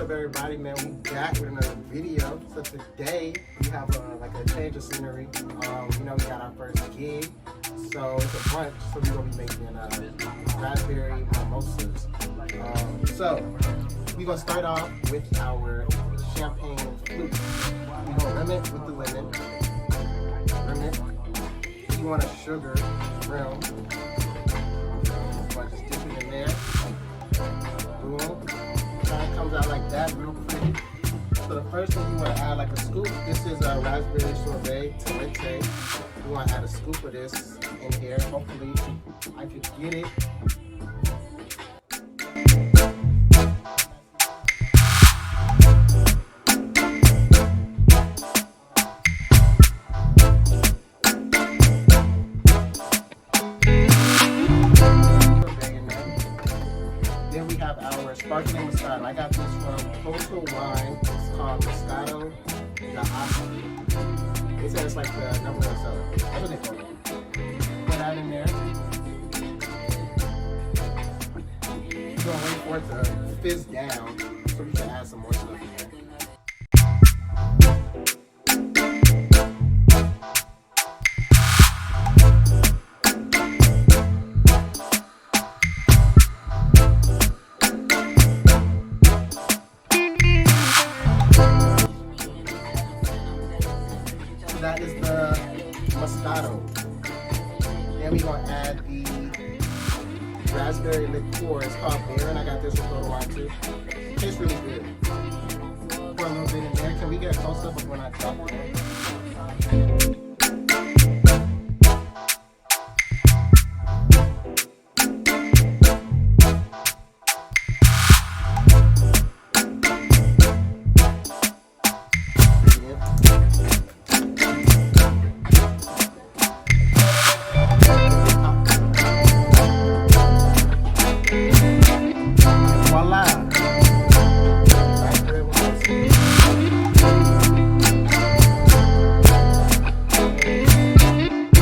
up, everybody? Man, we back with another video. So today we have like a change of scenery. You know, we got our first gig, so it's a brunch. So we're gonna be making raspberry mimosas. So we're gonna start off with our champagne flute. We're gonna rim it with the lemon. Rim it. If you want a sugar rim, just dip it in there. Boom. Kind of comes out like that, real pretty. So the first thing you want to add like a scoop. This is a Raspberry Sorbet Talenti. You want to add a scoop of this in here. Hopefully I could get it. Then we have our sparkling Moscato. I got this from Coastal Wine. It's called Moscato. They say it's like the #1 seller. That's what they call it. Put that in there. You're gonna wait for it to fizz down, so we can add some more stuff in there. That is the Moscato. Then we're going to add the Raspberry Liqueur. It's called Baron. I got this from Total Wine too. Tastes really good. Pour a little bit in there. Can we get a close up of when I drop it in?